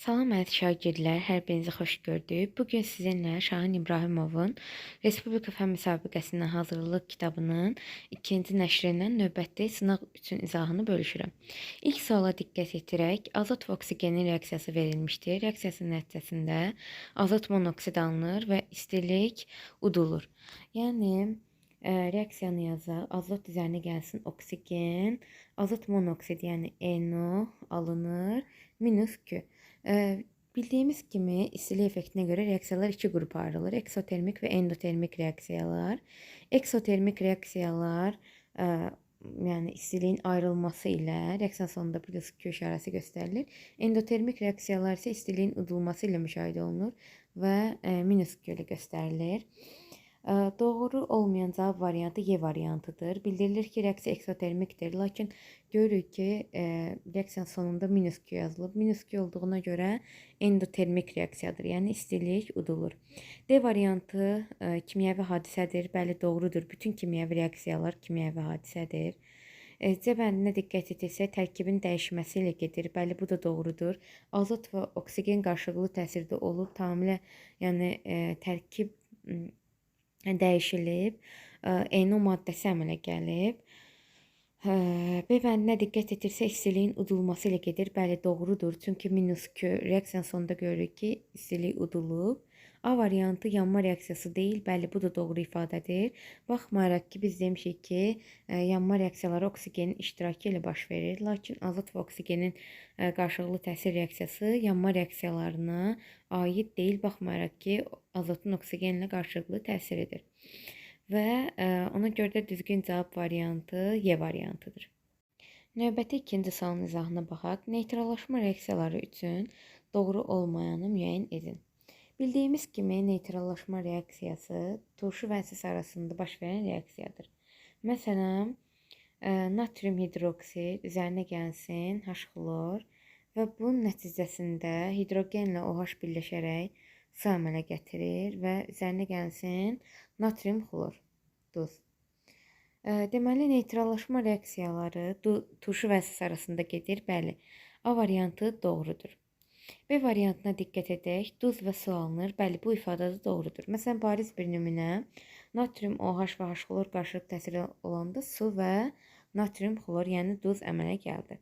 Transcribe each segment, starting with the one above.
Salam əziz şagirdlər, hər birinizi xoş gördük. Bugün sizinlə Şahin İbrahimovun Respublika Fən Müsabiqəsindən hazırlıq kitabının ikinci nəşrindən növbəti sınaq üçün izahını bölüşürəm. İlk suala diqqət yetirək, azot və oksigenin reaksiyası verilmişdir. Reaksiyasının nəticəsində azot monoksid alınır və istilik udulur. Yəni reaksiyanı yazaq. Azot üzərinə gəlsin oksigen, azot monoksid, yəni NO alınır, minus Q. Bildiyimiz kimi istilik effektinə görə reaksiyalar iki qrupa ayrılır. Eksotermik və endotermik reaksiyalar. Eksotermik reaksiyalar yəni istiliyin ayrılması ilə reaksiyanın sonunda plus Q işarəsi göstərilir. Endotermik reaksiyalar isə istiliyin udulması ilə müşahidə olunur və minus Q ilə göstərilir. Doğru olmayan cavab variantı Y variantıdır. Bildirilir ki, reaksiya eksotermikdir. Lakin görürük ki, reaksiyanın sonunda minus Q yazılıb. Minus Q olduğuna görə endotermik reaksiyadır. Yəni istilik udulur. D variantı kimyəvi hadisədir. Bəli, doğrudur. Bütün kimyəvi reaksiyalar kimyəvi hadisədir. C bəndinə diqqət etsək, tərkibin dəyişməsi ilə gedir. Bəli, bu da doğrudur. Azot və oksigen qarşılıqlı təsirdə olub, tamamilə yəni tərkib dəyişilib, NO maddəsi əmələ gəlib. B bəndinə diqqət edirsə, istiliyin udulması ilə gedir. Bəli, doğrudur. Çünki minus Q reaksiyanın sonunda görürük ki, istilik udulub. A variantı yanma reaksiyası deyil. Bəli, bu da doğru ifadədir. Baxmayaraq ki, biz demişik ki, yanma reaksiyaları oksigenin iştirakı ilə baş verir. Lakin azot və oksigenin qarşılıqlı təsir reaksiyası yanma reaksiyalarına aid deyil. Baxmayaraq ki, azotun oksigenlə qarşılıqlı təsiridir. Və ona görə də düzgün cavab variantı Y variantıdır. Növbəti ikinci sualın izahına baxaq. Neytrallaşma reaksiyaları üçün doğru olmayanı müəyyən edin. Bildiyimiz kimi neytrallaşma reaksiyası turşu və əsasə arasında baş verən reaksiyadır. Məsələn, natrium hidroksid üzərinə gəlsin H-xlor və bunun nəticəsində hidrogenlə OH birləşərək su əmələ gətirir və üzərinə gəlsin natrium xlor, duz. Deməli, neytrallaşma reaksiyaları turşu və əsas arasında gedir. Bəli, A variantı doğrudur. B variantına diqqət edək. Duz və su alınır. Bəli, bu ifadə də doğrudur. Məsələn, bariz bir nümunə. Natrium OH və H-xlor qarşılıq təsiri olanda su və natrium xlor, yəni duz əmələ gəldi.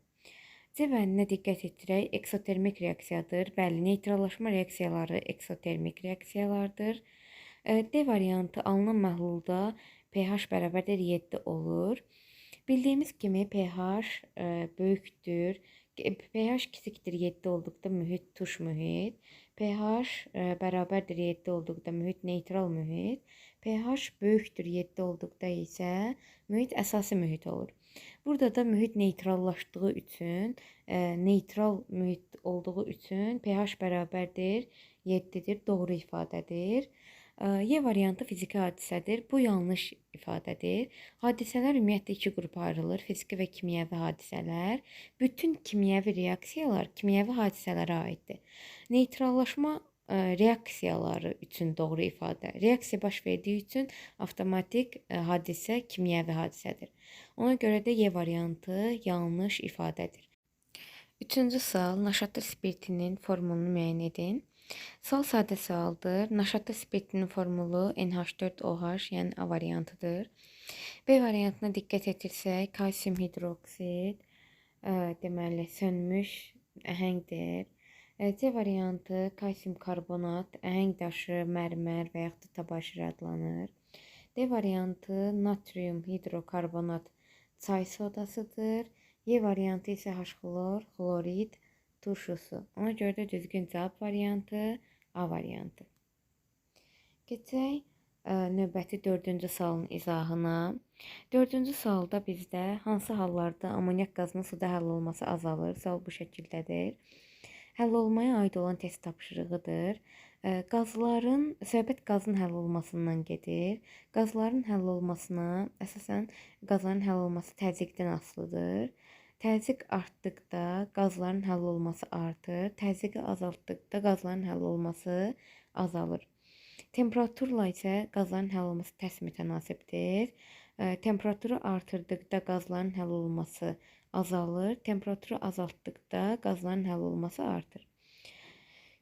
C bəndinə diqqət etdirək. Eksotermik reaksiyadır. Bəli, neytrallaşma reaksiyaları eksotermik reaksiyalardır. D variantı alınan məhlulda pH bərabərdir 7 olur. Bildiyimiz kimi pH böyükdür. pH kiçikdir 7 olduqda mühit tuş mühit. pH bərabərdir 7 olduqda mühit neytral mühit. pH böyükdür 7 olduqda isə mühit əsasi mühit olur. Burada da mühit neytrallaşdığı üçün, neytral mühit olduğu üçün pH bərabərdir 7-dir. Doğru ifadədir. Y variantı fiziki hadisədir. Bu yanlış ifadədir. Hadisələr ümumiyyətlə iki qrupa ayrılır. Fiziki və kimyəvi hadisələr. Bütün kimyəvi reaksiyalar kimyəvi hadisələrə aiddir. Neytrallaşma reaksiyaları üçün doğru ifadə. Reaksiya baş verdiyi üçün avtomatik hadisə kimyəvi hadisədir. Ona görə də Y variantı yanlış ifadədir. Üçüncü sual, naşatlı spirtinin formulunu müəyyən edin. Sual sadə sualdır. Naşatlı spirtinin formulu NH4OH, yəni A variantıdır. B variantına diqqət etirsək, kalsium hidroksid, deməli, sönmüş əhəngdir. C variantı kalsium karbonat, əhəng daşı, mərmər və yaxud da tabaşir adlanır. D variantı natrium hidrokarbonat, çay sodasıdır. Y variantı isə H-xlor, xlorid, turşusu. Ona görə də düzgün cavab variantı A variantı. Keçək növbəti dördüncü sualın izahına. Dördüncü sualda bizdə hansı hallarda amonyak qazının suda həll olması azalır? Sual bu şəkildədir. Həll olmaya aid olan test tapşırığıdır. Söhbət qazın həll olmasından gedir. Qazların həll olmasına, əsasən qazların həll olması təzyiqdən asılıdır. Təzyiq artdıqda qazların həll olması artır. Təzyiqi azaltdıqda qazların həll olması azalır. Temperaturla isə qazların həll olması tərs mütənasibdir. Temperaturu artırdıqda qazların həll olması azalır. Temperaturu azaltdıqda qazların həll olması artır.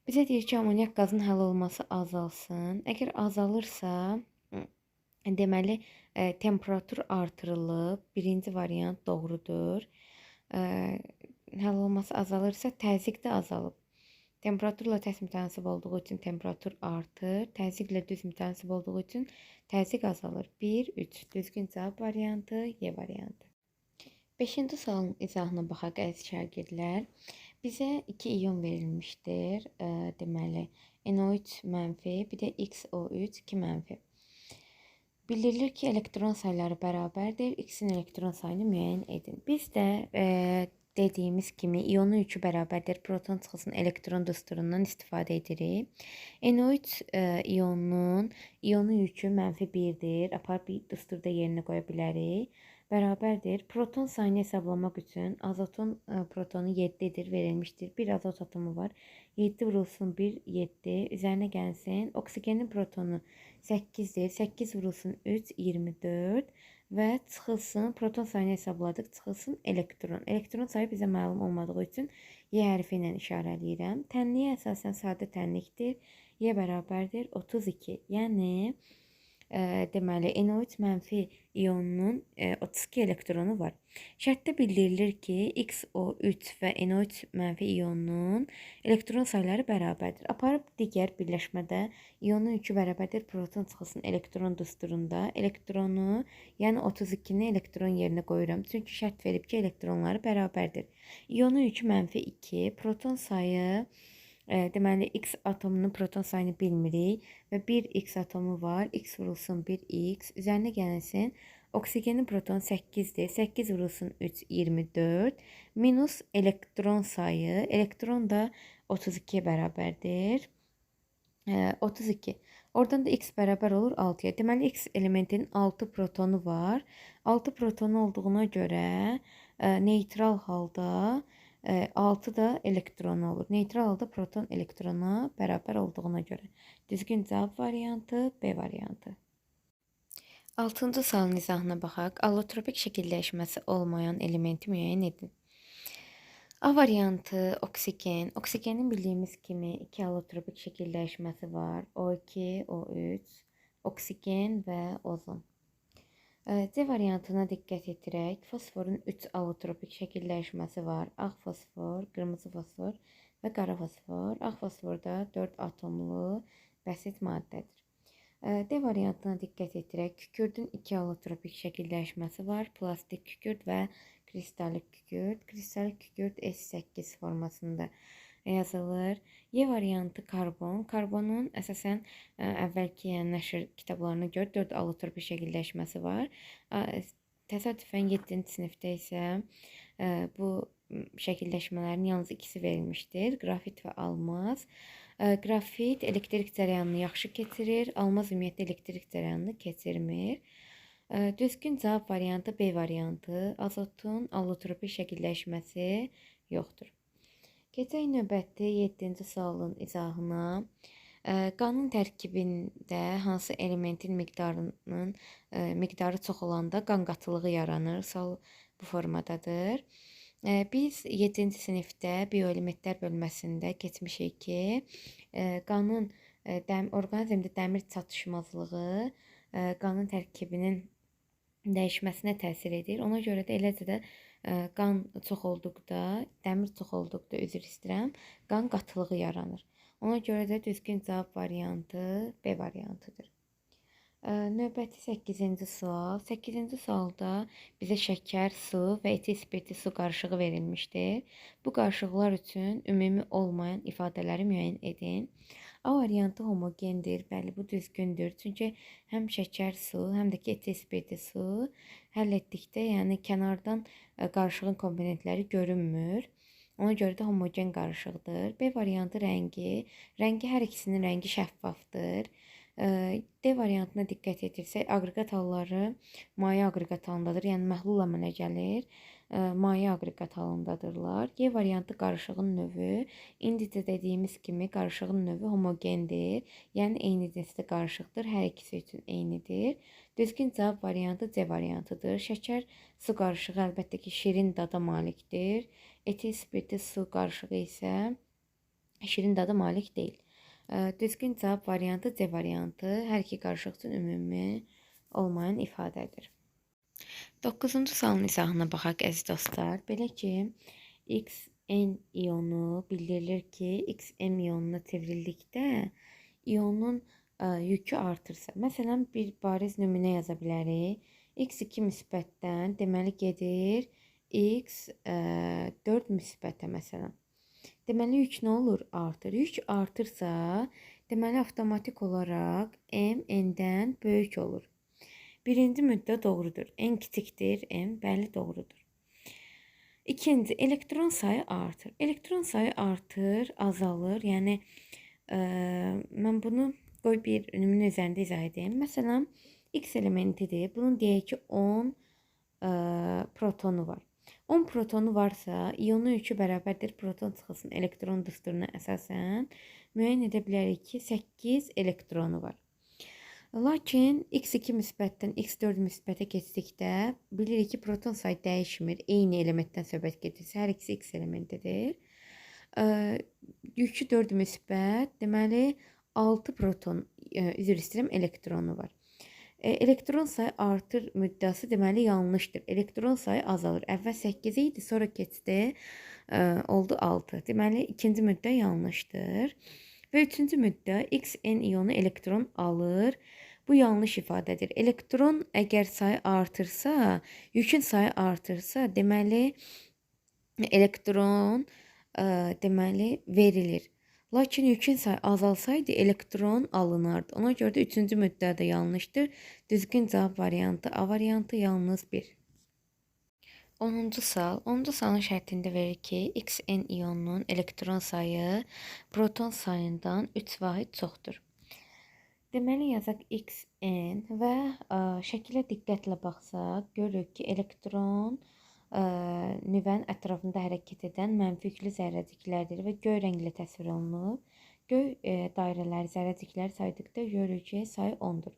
Bizə deyir ki, amonyak qazının həll olması azalsın. Əgər azalırsa, deməli temperatur artırılıb. Birinci variant doğrudur. E, Həll olması azalırsa, təzyiq də azalıb. Temperaturla tərs mütənasib olduğu üçün temperatur artır. Təzyiqlə düz mütənasib olduğu üçün təzyiq azalır. 1, 3. Düzgün cavab variantı Y variantı. 5-ci sualın izahına baxaq əziz şagirdlər. Bizə 2 iyon verilmişdir. Deməli, NO3 mənfi, bir də XO3 2 mənfi. Bildirilir ki, elektron sayıları bərabərdir. X-in elektron sayını müəyyən edin. Biz də dediyimiz kimi iyonun yükü bərabərdir. Proton çıxısının elektron düsturundan istifadə edirik. NO3 iyonun yükü -1-dir. Aparıb bir düsturda yerinə qoya bilərik. Bərabərdir. Proton sayını hesablamaq üçün azotun protonu 7-dir, verilmişdir. Bir azot atomu var. 7 vurulsun 1, 7. Üzərinə gəlsin. Oksigenin protonu 8-dir. 8 vurulsun 3, 24. Və çıxılsın, proton sayını hesabladıq, çıxılsın elektron. Elektron sayı bizə məlum olmadığı üçün Y hərfi ilə işarələyirəm. Tənliyə əsasən sadə tənlikdir. Y bərabərdir 32. Yəni, deməli, NO3 mənfi iyonunun 32 elektronu var. Şərtdə bildirilir ki, XO3 və NO3 mənfi iyonunun elektron sayıları bərabərdir. Aparıb digər birləşmədə iyonun yükü bərabərdir proton çıxılsın elektron düsturunda. Elektronu, yəni 32-ni elektron yerinə qoyuram. Çünki şərt verib ki, elektronları bərabərdir. İyonun yükü -2, proton sayı deməli, X atomunun proton sayını bilmirik və 1X atomu var. X vurulsun 1X. Üzərinə gəlsin. Oksigenin protonu 8-dir. 8 vurulsun 3, 24. Minus elektron sayı. Elektron da 32-yə bərabərdir. 32. Oradan da X bərabər olur 6-ya. Deməli, X elementinin 6 protonu var. 6 protonu olduğuna görə neytral halda 6 da elektronu olur. Neytral halda proton elektrona bərabər olduğuna görə. Düzgün cavab variantı B variantı. 6-cı sualın izahına baxaq. Allotropik şəkilləşməsi olmayan elementi müəyyən edin. A variantı oksigen. Oksigenin bildiyimiz kimi 2 allotropik şəkilləşməsi var. O2, O3, oksigen və ozon. C variantına diqqət edirək. Fosforun 3 allotropik şəkilləşməsi var. Ağ fosfor, qırmızı fosfor və qara fosfor. Ağ fosforda 4 atomlu bəsit maddədir. D variantına diqqət edirək. Kükürdün 2 allotropik şəkilləşməsi var. Plastik kükürd və kristalik kükürd. Kristalik kükürd S8 formasında yazılır. Y variantı karbon. Karbonun əsasən əvvəlki nəşr kitablarına görə 4 allotropik şəkilləşməsi var. Təsadüfən 7-ci sinifdə isə bu şəkilləşmələrin yalnız ikisi verilmişdir. Qrafit və almaz. Qrafit elektrik cərəyanını yaxşı keçirir. Almaz ümumiyyətlə elektrik cərəyanını keçirmir. Düzgün cavab variantı B variantı. Azotun allotropik şəkilləşməsi yoxdur. Keçək növbəti 7-ci sualın izahına. Qanın tərkibində hansı elementin miqdarı çox olanda qan qatılığı yaranır? Sual bu formadadır. Biz 7-ci sinifdə bioelementlər bölməsində keçmişik ki, qanın orqanizmdə dəmir çatışmazlığı qanın tərkibinin dəyişməsinə təsir edir. Ona görə də eləcə də qan çox olduqda, dəmir çox olduqda, üzr istəyirəm, qan qatılığı yaranır. Ona görə də düzgün cavab variantı B variantıdır. Növbəti 8-ci sual. 8-ci sualda bizə şəkər, su və etil spirtli su qarışığı verilmişdir. Bu qarışıqlar üçün ümumi olmayan ifadələri müəyyən edin. A variantı homogendir. Bəli, bu düzgündür. Çünki həm şəkər su, həm də ki etil spirtli su həll etdikdə, yəni kənardan qarışığın komponentləri görünmür. Ona görə də homogen qarışıqdır. B variantı rəngi. Rəngi hər ikisinin rəngi şəffafdır. D variantına diqqət etirsək, aqreqat halları maye aqreqat halındadır. Yəni məhlul əmələ gəlir. Maye aqreqat halındadırlar. Y variantı qarışığın növü. İndi də dediyimiz kimi qarışığın növü homogendir. Yəni eyni cinsli qarışıqdır. Hər ikisi üçün eynidir. Düzgün cavab variantı C variantıdır. Şəkər su qarışığı əlbəttə ki şirin dada malikdir. Etil spirtli su qarışığı isə şirin dadı malik deyil. Düzgün cavab variantı C variantı. Hər iki qarışıq üçün ümumi olmayan ifadədir. 9-cu sualın izahına baxaq əziz dostlar. Belə ki, Xn ionu bildirilir ki, Xm ionuna çevrildikdə ionun yükü artırsa. Məsələn, bir bariz nümunə yaza bilərik. X2 müsbətdən deməli gedir X4 müsbətə məsələn. Deməli yük nə olur? Artır. Yük artırsa, deməli avtomatik olaraq M N'dən böyük olur. Birinci müddət doğrudur. N kiçikdir, M bəli doğrudur. İkinci, elektron sayı artır. Elektron sayı artır, azalır. Yəni mən bunu qoy bir nümunə üzərində izah edeyim. Məsələn, X elementidir. Bunun deyək ki 10 protonu var. 10 protonu varsa, ionun yükü bərabərdir proton çıxılsın elektron düsturuna əsasən müəyyən edə bilərik ki 8 elektronu var. Lakin X2 müsbətdən X4 müsbətə keçdikdə bilirik ki proton sayı dəyişmir. Eyni elementdən söhbət gedirsə, hər ikisi X elementidir. Yükü 4 müsbət, deməli 6 proton, üzr istəyirəm, elektronu var. Elektron sayı artır müddəası deməli yanlışdır. Elektron sayı azalır. Əvvəl 8 idi, sonra keçdi, oldu 6. Deməli ikinci müddə yanlışdır. Və üçüncü müddə Xn ionu elektron alır. Bu yanlış ifadədir. Elektron əgər sayı artırsa, yükün sayı artırsa, deməli elektron deməli verilir. Lakin yükün sayı azalsaydı elektron alınardı. Ona görə də üçüncü müddə də yanlışdır. Düzgün cavab variantı A variantı yalnız 1. 10-cu sual. 10-cu sualın şərtində verir ki, Xn ionunun elektron sayı proton sayından 3 vahid çoxdur. Deməli yazaq Xn və şəkilə diqqətlə baxsaq, görürük ki, elektron nüvənin ətrafında hərəkət edən mənfi yüklü zərrəciklərdir və göy rənglə təsvir olunub. Göy dairələri, zərrəcikləri saydıqda görürük ki, sayı 10-dur.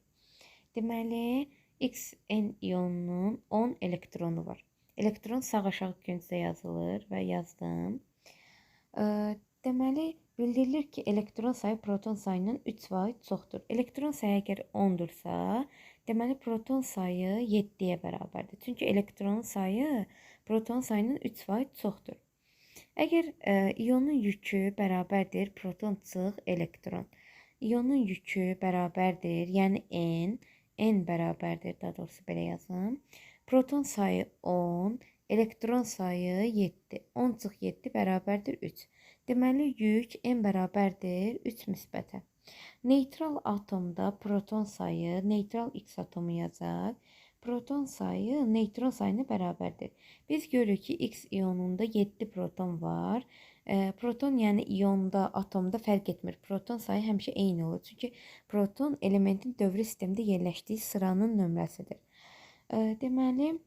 Deməli, Xn ionunun 10 elektronu var. Elektron sağ aşağı küncdə yazılır və yazdım. Deməli, bildirilir ki, elektron sayı proton sayının 3 vahid çoxdur. Elektron sayı əgər 10-dursa, deməli proton sayı 7-yə bərabərdir. Çünki elektronun sayı proton sayının 3 vahid çoxdur. Əgər ionun yükü bərabərdir proton çıx elektron. İonun yükü bərabərdir, yəni N bərabərdir, daha doğrusu belə yazım. Proton sayı 10, elektron sayı 7. 10 çıx 7 bərabərdir 3. Deməli yük N bərabərdir 3 müsbətə. Neytral atomda proton sayı, neytral X atomu yazaq. Proton sayı neytron sayına bərabərdir. Biz görürük ki, X ionunda 7 proton var. Proton yəni ionda, atomda fərq etmir. Proton sayı həmişə eyni olur. Çünki proton elementin dövrü sistemdə yerləşdiyi sıranın nömrəsidir. Deməli,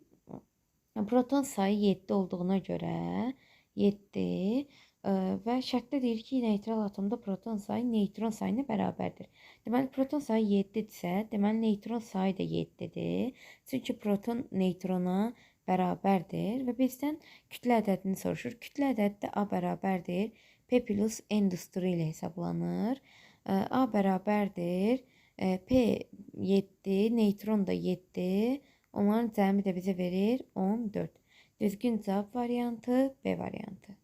proton sayı 7 olduğuna görə 7 və şərtdə deyir ki, neytral atomda proton sayı neytron sayına bərabərdir. Deməli, proton sayı 7-dirsə, deməli, neytron sayı da 7-dir. Çünki proton neytrona bərabərdir və bizdən kütlə ədədini soruşur. Kütlə ədədi də A bərabərdir. P plus N düsturu ilə hesablanır. A bərabərdir. P 7, neytron da 7. Onların cəmi də bizə verir 14. Düzgün cavab variantı B variantı.